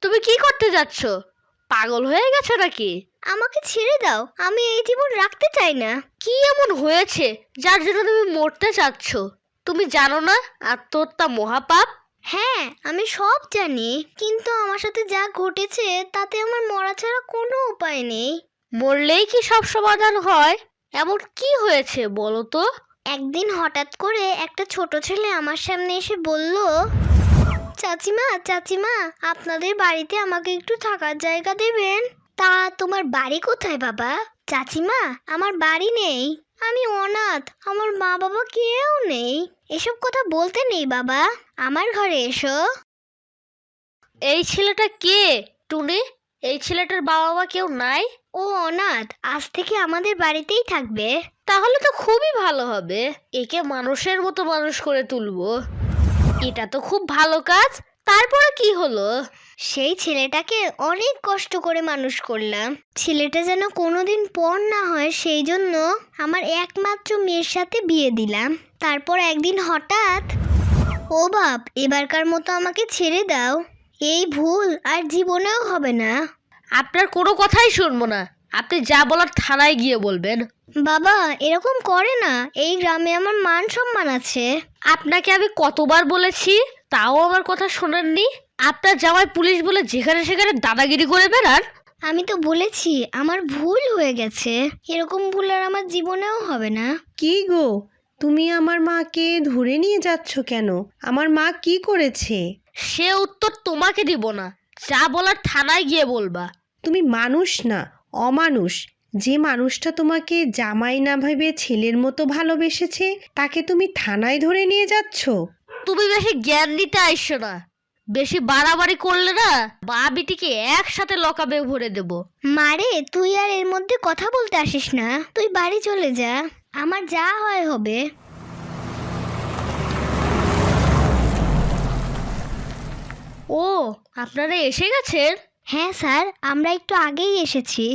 তুমি কি করতে যাচ্ছ? পাগল হয়ে গেছো নাকি? আমাকে ছেড়ে দাও, আমি এই জীবন রাখতে চাই না। কি এমন হয়েছে যার জন্য তুমি মরতে চাচ্ছ? তুমি জানো না আত্মহত্যা মহাপাপ? হ্যাঁ, আমি সব জানি, কিন্তু আমার সাথে যা ঘটেছে তাতে আমার মরা ছাড়া কোনো উপায় নেই। মরলেই কি সব সমাধান হয়? এমন কি হয়েছে বলো তো? একদিন হঠাৎ করে একটা ছোট ছেলে আমার সামনে এসে বলল, চাচিমা চাচিমা, আপনাদের বাড়িতে আমাকে একটু থাকার জায়গা দেবেন। তা তোমার বাড়ি কোথায় বাবা? চাচিমা, আমার বাড়ি নেই, আমি অনাথ, আমার মা বাবা কেউ নেই। এসব কথা বলতে নেই বাবা, আমার ঘরে এসো। এই ছেলেটা কে টুনি? এই ছেলেটার বাবা মা কেউ নাই? ও অনাথ, আজ থেকে আমাদের বাড়িতেই থাকবে। তাহলে তো খুবই ভালো হবে। একে মানুষের মতো মানুষ করে তুলবো। এটা তো খুব ভালো কাজ। তারপরে কি হলো? সেই ছেলেটাকে অনেক কষ্ট করে মানুষ করলাম। ছেলেটা যেন কোনোদিন পর না হয় সেই জন্য আমার একমাত্র মেয়ের সাথে বিয়ে দিলাম। তারপর একদিন হঠাৎ, ও বাপ, এবারকার মতো আমাকে ছেড়ে দাও, এই ভুল আর জীবনেও হবে না। আপনার কোনো কথাই শুনবো না। আপনি যা বলার থানায় গিয়ে বলবেন। বাবা, এরকম করে না, এই গ্রামে আমার মান সম্মান আছে। আপনাকে আমি কতবার বলেছি, তাও আমার কথা শোনেননি? আপনার জামাই পুলিশ বলে যেখানে সেখানে দাদাগিরি করে বেড়ান। আমি তো বলেছি আমার ভুল হয়ে গেছে, এরকম ভুল আর আমার জীবনেও হবে না। কি গো, তুমি আমার মাকে ধরে নিয়ে যাচ্ছ কেন? আমার মা কি করেছে? সে উত্তর তোমাকে দিব না। যা বলার থানায় গিয়ে বলবা। তুমি মানুষ না, অমানুষ। যে মানুষটা তোমাকে জামাই না ভেবে ছেলের মতো ভালোবেসেছে, তাকে তুমি থানায় ধরে নিয়ে যাচ্ছ? তুমি বেশি জ্ঞান দিতে আইসো না। বেশি বাড়াবাড়ি করলে না মা বিটিকে একসাথে লকাবে ভরে দেব। মারে, তুই আর এর মধ্যে কথা বলতে আসিস না, তুই বাড়ি চলে যা, আমার যা হয় হবে। ও, আপনারা এসে গেছেন? হ্যাঁ স্যার, আমরা একটু আগেই এসেছি।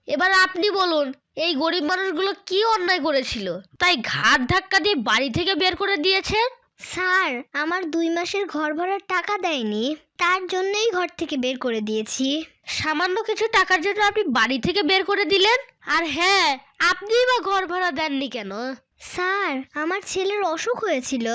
এবার আপনি বলুন, এই গরিব মানুষগুলো কি অন্যায় করেছিল তাই ঘাট ধাক্কা দিয়ে বাড়ি থেকে বের করে দিয়েছেন? স্যার, আমার 2 মাসের ঘর ভাড়ার টাকা দেয়নি, তার জন্যই ঘর থেকে বের করে দিয়েছি। সামান্য কিছু টাকার জন্য আপনি বাড়ি থেকে বের করে দিলেন? আর হ্যাঁ, আপনিই বা ঘর ভাড়া দেননি কেন? স্যার, আমার ছেলের অসুখ হয়েছিল,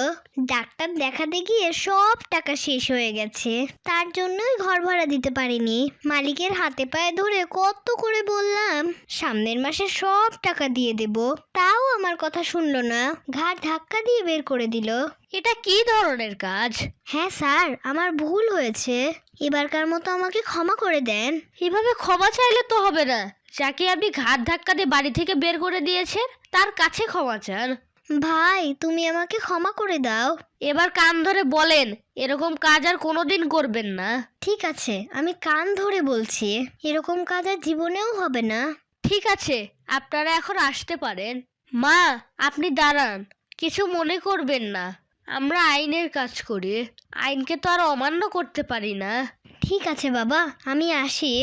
ডাক্তার দেখাতে গিয়ে সব টাকা শেষ হয়ে গেছে, তার জন্যই ঘর ভাড়া দিতে পারিনি। মালিকের হাতে পায়ে ধরে কত করে বললাম সামনের মাসে সব টাকা দিয়ে দেব, তাও আমার কথা শুনলো না, ঘাড় ধাক্কা দিয়ে বের করে দিল। এটা কি ধরনের কাজ? হ্যাঁ স্যার, আমার ভুল হয়েছে, এবারকার মতো আমাকে ক্ষমা করে দেন। এভাবে ক্ষমা চাইলে তো হবে না। যাকে আপনি ঘাট ধাক্কা দিয়ে বাড়ি থেকে বের করে দিয়েছেন তার কাছে ক্ষমা চান। ভাই, তুমি আমাকে ক্ষমা করে দাও। এবার কান ধরে বলেন এরকম কাজ আর কোনোদিন করবেন না। ঠিক আছে, আমি কান ধরে বলছি, এরকম কাজ আর জীবনেও হবে না। ঠিক আছে, আপনারা এখন আসতে পারেন। মা, আপনি দাঁড়ান, কিছু মনে করবেন না। আমরা আইনের কাজ করি, আইনকে তো আর অমান্য করতে পারি না। ঠিক আছে বাবা, আমি আসি।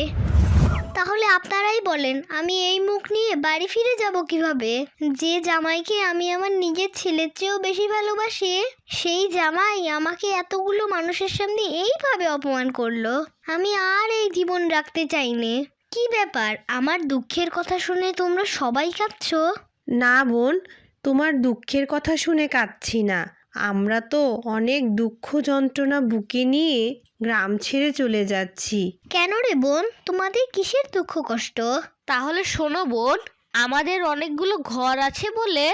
তাহলে আপনারাই বলেন, আমি এই মুখ নিয়ে বাড়ি ফিরে যাব কিভাবে? যে জামাইকে আমি আমার নিজের ছেলের চেয়েও বেশি ভালোবাসি, সেই জামাই আমাকে এতগুলো মানুষের সামনে এইভাবে অপমান করলো। আমি আর এই জীবন রাখতে চাইনি। কি ব্যাপার, আমার দুঃখের কথা শুনে তোমরা সবাই কাঁদছো? না বোন, তোমার দুঃখের কথা শুনে কাঁদছি না। আমরা তো অনেক দুঃখ যন্ত্রণা বুকে নিয়ে গ্রাম ছেড়ে চলে যাচ্ছি। কেন রে বোন, তোমাদের কিসের দুঃখ কষ্ট? তাহলে শোনো বোন, আমাদের অনেকগুলো ঘর আছে বলে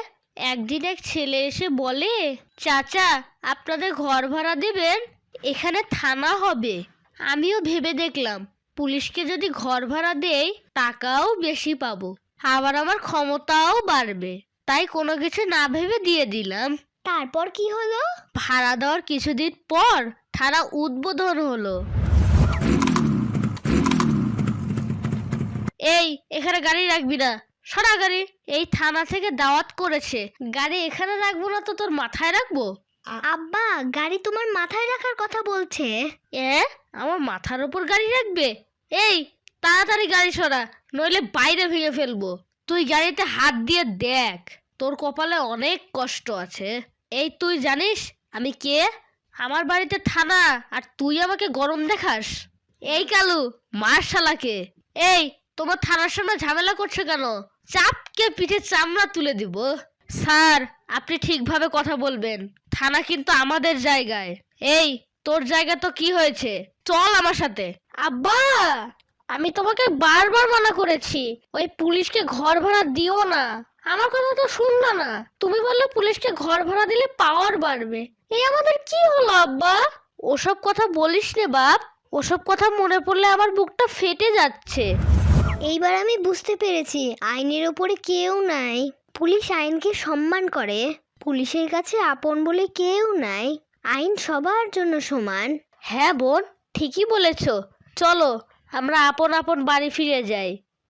একদিন এক ছেলে এসে বলে, চাচা আপনাদের ঘর ভাড়া দেবেন, এখানে থানা হবে। আমিও ভেবে দেখলাম পুলিশকে যদি ঘর ভাড়া দেই টাকাও বেশি পাবো, আবার আমার ক্ষমতাও বাড়বে। তাই কোনো কিছু না ভেবে দিয়ে দিলাম। তারপর কি হলো? ভাড়া দেওয়ার কিছুদিন পর থানা উদ্বোধন হলো। এই, এখানে গাড়ি রাখবি না, সরা গাড়ি। এই থানা থেকে দাওয়াত করেছে, গাড়ি এখানে রাখবো না তো তোর মাথায় রাখবো? আব্বা, গাড়ি তোমার মাথায় রাখার কথা বলছে। এ, আমার মাথার উপর গাড়ি রাখবে? এই, তাড়াতাড়ি গাড়ি সরা, নইলে বাইরে ভেঙে ফেলবো। তুই গাড়িতে হাত দিয়ে দেখ, তোর কপালে অনেক কষ্ট আছে। এই, তুই জানিস আমি কে? আমার বাড়িতে থানা আর তুই আমাকে গরম দেখাস? এই কালু, মার শালাকে। এই, তোমার থানার সামনে ঝামেলা করছে কেন? চাপকে পিঠে চামড়া তুলে দিব। স্যার, আপনি ঠিকভাবে কথা বলবেন। থানা কিন্তু আমাদের জায়গায়। এই, তোর জায়গা তো কি হয়েছে? চল আমার সাথে। আব্বা, আমি তোমাকে বারবার মানা করেছি ওই পুলিশকে ঘর ভাড়া দিও না। আমার কথা তো শুনলো না। তুমি বললে পুলিশকে ঘর ভাড়া দিলে পাওয়ার বাড়বে। এই আমাদের কি হলো আব্বা? ওসব কথা বলিস নে বাপ। ওসব কথা মনে পড়লে আমার বুকটা ফেটে যাচ্ছে। এইবার আমি বুঝতে পেরেছি আইনের ওপরে কেউ নাই। পুলিশ আইনকে সম্মান করে। পুলিশের কাছে আপন বলে কেউ নাই। আইন সবার জন্য সমান। হ্যাঁ বোন, ঠিকই বলেছ। চলো আমরা আপন আপন বাড়ি ফিরে যাই।